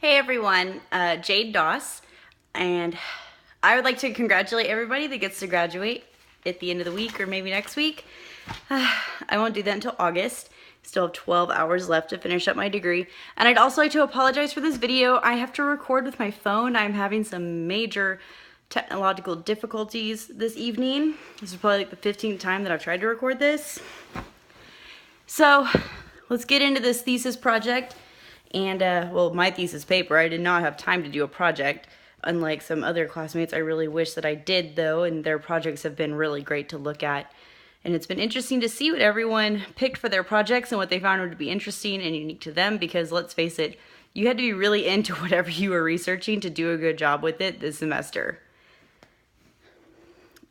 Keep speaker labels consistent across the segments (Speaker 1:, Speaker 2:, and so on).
Speaker 1: Hey everyone, Jade Doss, and I would like to congratulate everybody that gets to graduate at the end of the week or maybe next week. I won't do that until August. Still have 12 hours left to finish up my degree. And I'd also like to apologize for this video. I have to record with my phone. I'm having some major technological difficulties this evening. This is probably like the 15th time that I've tried to record this. So let's get into this thesis project. And, well, my thesis paper, I did not have time to do a project. Unlike some other classmates, I really wish that I did, though, and their projects have been really great to look at. And it's been interesting to see what everyone picked for their projects and what they found would be interesting and unique to them, because let's face it, you had to be really into whatever you were researching to do a good job with it this semester.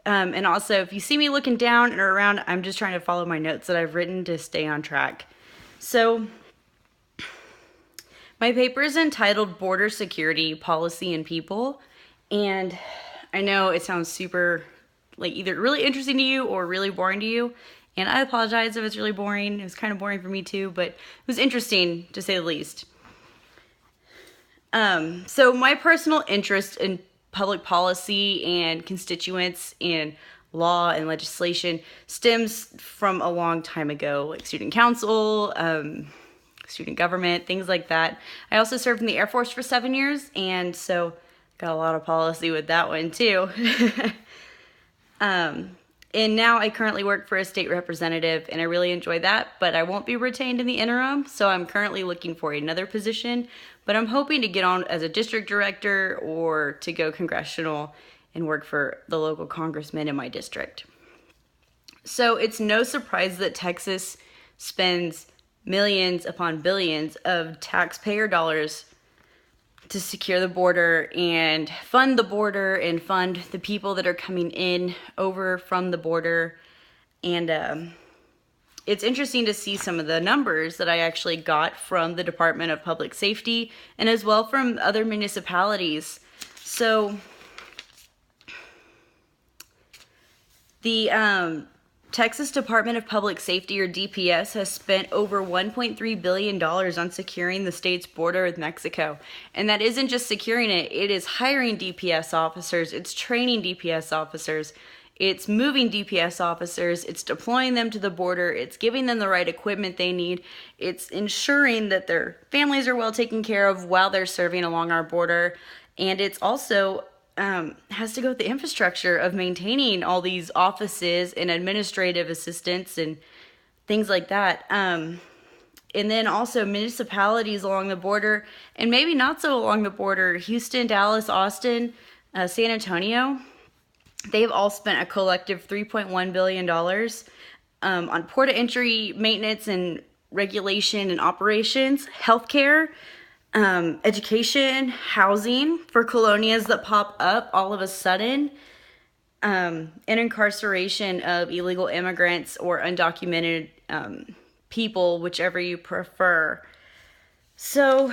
Speaker 1: And also, if you see me looking down or around, I'm just trying to follow my notes that I've written to stay on track. So my paper is entitled Border Security, Policy, and People, and I know it sounds super, like, either really interesting to you or really boring to you, and I apologize if it's really boring. It was kind of boring for me too, but it was interesting to say the least. So my personal interest in public policy and constituents in law and legislation stems from a long time ago, like student council, student government, things like that. I also served in the Air Force for 7 years, and so got a lot of policy with that one too. And now I currently work for a state representative, and I really enjoy that, but I won't be retained in the interim, so I'm currently looking for another position, but I'm hoping to get on as a district director or to go congressional and work for the local congressman in my district. So it's no surprise that Texas spends millions upon billions of taxpayer dollars to secure the border and fund the people that are coming in over from the border. And it's interesting to see some of the numbers that I actually got from the Department of Public Safety and as well from other municipalities. So the Texas Department of Public Safety, or DPS, has spent over $1.3 billion on securing the state's border with Mexico. And that isn't just securing it, it is hiring DPS officers, it's training DPS officers, it's moving DPS officers, it's deploying them to the border, it's giving them the right equipment they need, it's ensuring that their families are well taken care of while they're serving along our border, and it's also has to go with the infrastructure of maintaining all these offices and administrative assistants and things like that. And then also municipalities along the border, and maybe not so along the border, Houston, Dallas, Austin, San Antonio, they've all spent a collective $3.1 billion on port of entry maintenance and regulation and operations, healthcare, education, housing for colonias that pop up all of a sudden, and incarceration of illegal immigrants or undocumented people, whichever you prefer. So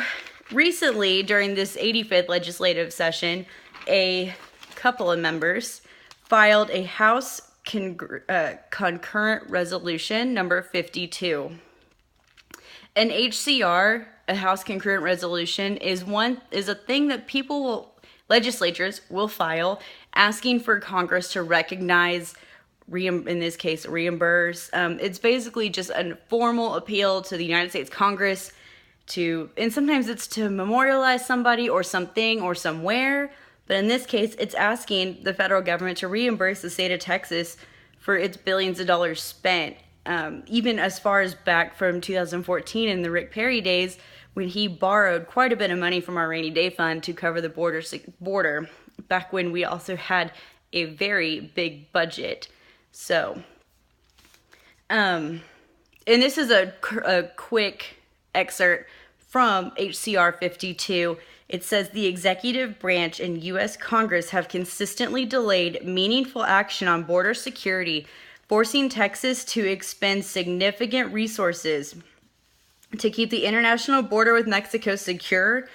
Speaker 1: recently, during this 85th legislative session, a couple of members filed a House concurrent resolution number 52. An HCR, a House concurrent resolution, is a thing that legislatures will file asking for Congress to recognize, in this case, reimburse. It's basically just a formal appeal to the United States Congress and sometimes it's to memorialize somebody or something or somewhere, but in this case, it's asking the federal government to reimburse the state of Texas for its billions of dollars spent. Even as far as back from 2014 in the Rick Perry days, when he borrowed quite a bit of money from our rainy day fund to cover the border, back when we also had a very big budget. So, and this is a quick excerpt from HCR 52. It says, the executive branch and U.S. Congress have consistently delayed meaningful action on border security, forcing Texas to expend significant resources to keep the international border with Mexico secure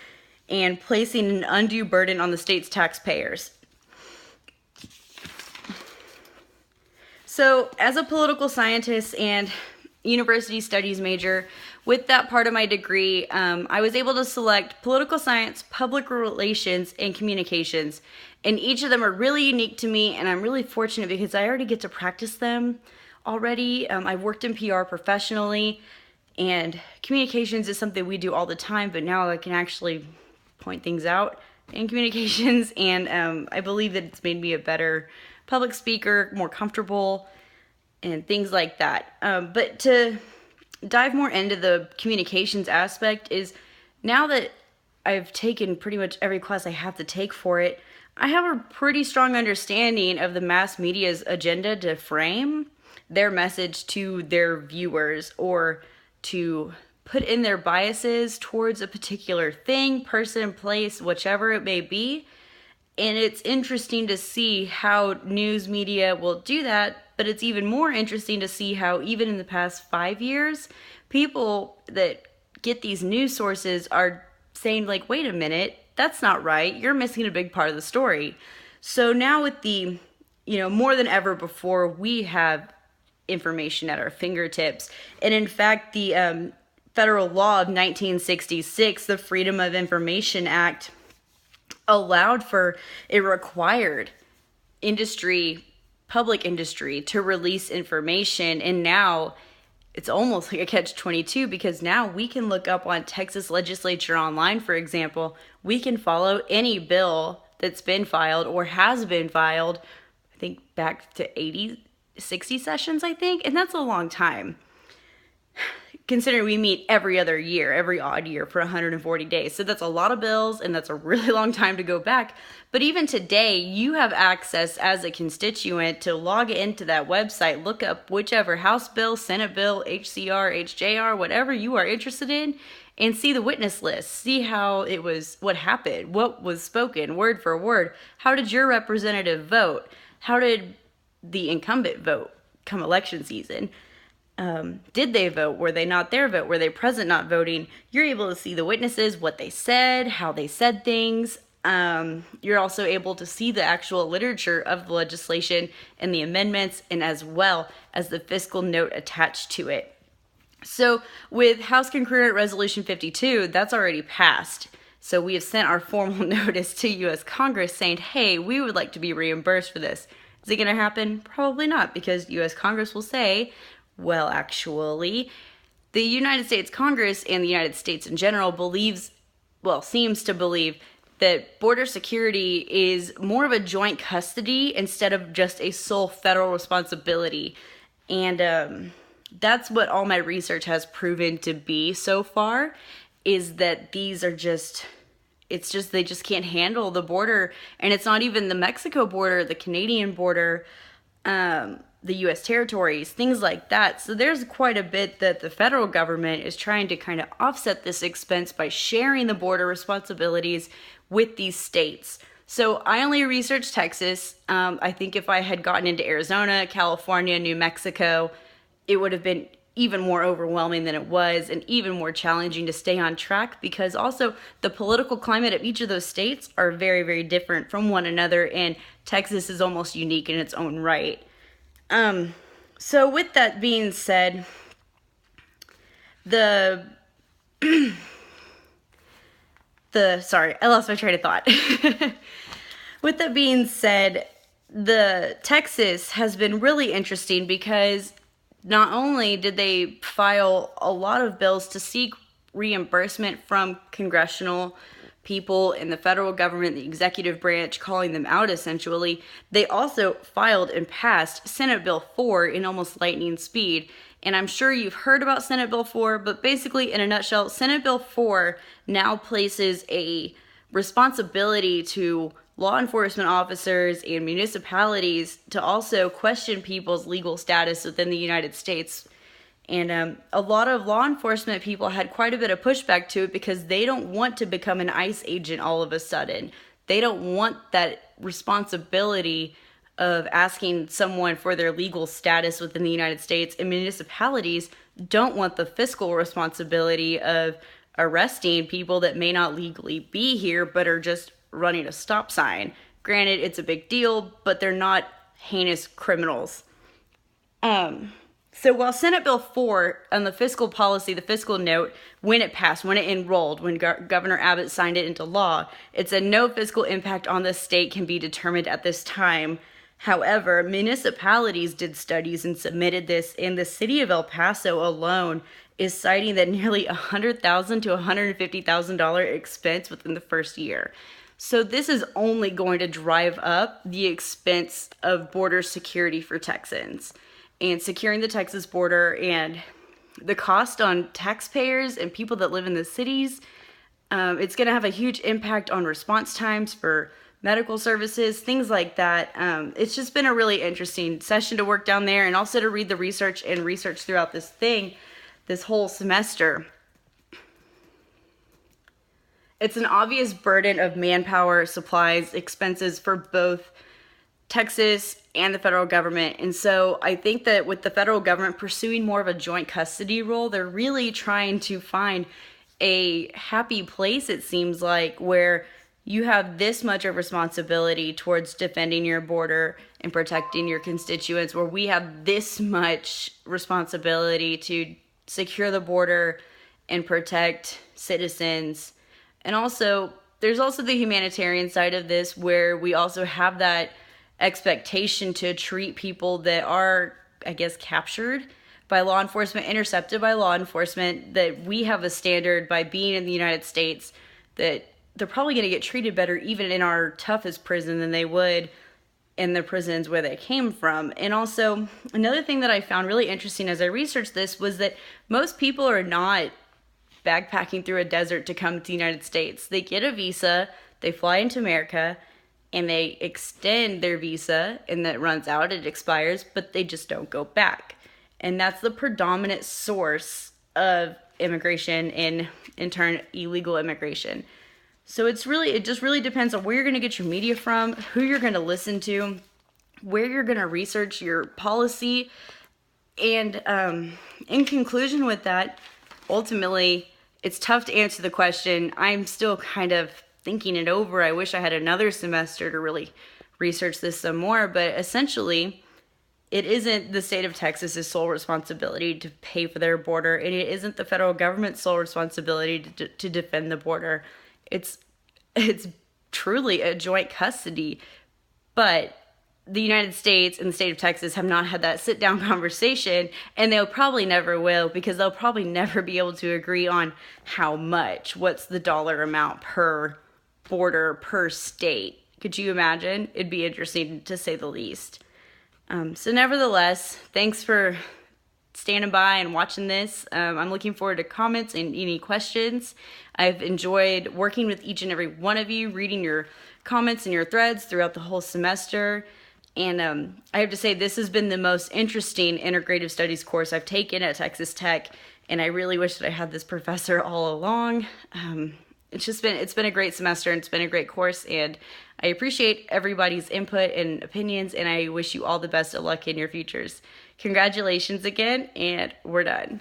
Speaker 1: and placing an undue burden on the state's taxpayers. So, as a political scientist and university studies major, with that part of my degree, I was able to select political science, public relations, and communications. And each of them are really unique to me, and I'm really fortunate because I already get to practice them already. I've worked in PR professionally, and communications is something we do all the time, but now I can actually point things out in communications, and I believe that it's made me a better public speaker, more comfortable, and things like that. But to dive more into the communications aspect is, now that I've taken pretty much every class I have to take for it, I have a pretty strong understanding of the mass media's agenda to frame their message to their viewers, or to put in their biases towards a particular thing, person, place, whichever it may be. And it's interesting to see how news media will do that, but it's even more interesting to see how, even in the past 5 years, people that get these news sources are saying, like, wait a minute, that's not right. You're missing a big part of the story. So now with the, more than ever before, we have information at our fingertips. And in fact, the federal law of 1966, the Freedom of Information Act, allowed for, it required public industry to release information. And now it's almost like a catch-22, because now we can look up on Texas legislature online, for example. We can follow any bill that's been filed or has been filed, I think back to 60 sessions, I think. And that's a long time, considering we meet every other year, every odd year, for 140 days. So that's a lot of bills, and that's a really long time to go back. But even today, you have access as a constituent to log into that website, look up whichever House bill, Senate bill, HCR, HJR, whatever you are interested in, and see the witness list, see how it was, what happened, what was spoken, word for word. How did your representative vote? How did the incumbent vote come election season? Did they vote? Were they not there vote? Were they present not voting? You're able to see the witnesses, what they said, how they said things. You're also able to see the actual literature of the legislation and the amendments, and as well as the fiscal note attached to it. So with House Concurrent Resolution 52, that's already passed. So we have sent our formal notice to U.S. Congress saying, hey, we would like to be reimbursed for this. Is it going to happen? Probably not, because U.S. Congress will say, well, actually, the United States Congress and the United States in general seems to believe that border security is more of a joint custody instead of just a sole federal responsibility. And that's what all my research has proven to be so far, is that these are they just can't handle the border. And it's not even the Mexico border, the Canadian border, the U.S. territories, things like that. So there's quite a bit that the federal government is trying to kind of offset this expense by sharing the border responsibilities with these states. So I only researched Texas. I think if I had gotten into Arizona, California, New Mexico, it would have been even more overwhelming than it was, and even more challenging to stay on track, because also the political climate of each of those states are very, very different from one another, and Texas is almost unique in its own right. So with that being said, sorry, I lost my train of thought. With that being said, the Texas has been really interesting, because not only did they file a lot of bills to seek reimbursement from congressional people in the federal government, the executive branch, calling them out essentially, they also filed and passed Senate Bill 4 in almost lightning speed. And I'm sure you've heard about Senate Bill 4, but basically, in a nutshell, Senate Bill 4 now places a responsibility to law enforcement officers and municipalities to also question people's legal status within the United States. And a lot of law enforcement people had quite a bit of pushback to it, because they don't want to become an ICE agent all of a sudden. They don't want that responsibility of asking someone for their legal status within the United States, and municipalities don't want the fiscal responsibility of arresting people that may not legally be here but are just running a stop sign. Granted, it's a big deal, but they're not heinous criminals. So while Senate Bill 4 on the fiscal policy, the fiscal note, when it passed, when it enrolled, when Governor Abbott signed it into law, it said no fiscal impact on the state can be determined at this time. However, municipalities did studies and submitted this, and the city of El Paso alone is citing that nearly $100,000 to $150,000 expense within the first year. So this is only going to drive up the expense of border security for Texans. And securing the Texas border and the cost on taxpayers and people that live in the cities, it's going to have a huge impact on response times for medical services, things like that. It's just been a really interesting session to work down there, and also to read the research throughout this whole semester. It's an obvious burden of manpower, supplies, expenses for both Texas and the federal government. And so I think that with the federal government pursuing more of a joint custody role, they're really trying to find a happy place, it seems like, where you have this much of responsibility towards defending your border and protecting your constituents, where we have this much responsibility to secure the border and protect citizens. And also, there's also the humanitarian side of this, where we also have that expectation to treat people that are, I guess, captured by law enforcement, intercepted by law enforcement, that we have a standard by being in the United States that they're probably going to get treated better even in our toughest prison than they would in the prisons where they came from. And also, another thing that I found really interesting as I researched this was that most people are not backpacking through a desert to come to the United States. They get a visa, they fly into America, and they extend their visa, and that runs out, it expires, but they just don't go back. And that's the predominant source of immigration and, in turn, illegal immigration. So it just really depends on where you're going to get your media from, who you're going to listen to, where you're going to research your policy. And in conclusion with that, ultimately, it's tough to answer the question. I'm still kind of thinking it over. I wish I had another semester to really research this some more, but essentially, it isn't the state of Texas's sole responsibility to pay for their border, and it isn't the federal government's sole responsibility to defend the border. It's truly a joint custody, but the United States and the state of Texas have not had that sit-down conversation, and they'll probably never will, because they'll probably never be able to agree on how much, what's the dollar amount per border, per state. Could you imagine? It'd be interesting, to say the least. So nevertheless, thanks for standing by and watching this. I'm looking forward to comments and any questions. I've enjoyed working with each and every one of you, reading your comments and your threads throughout the whole semester. And I have to say, this has been the most interesting integrative studies course I've taken at Texas Tech, and I really wish that I had this professor all along. It's been a great semester, and it's been a great course, and I appreciate everybody's input and opinions, and I wish you all the best of luck in your futures. Congratulations again, and we're done.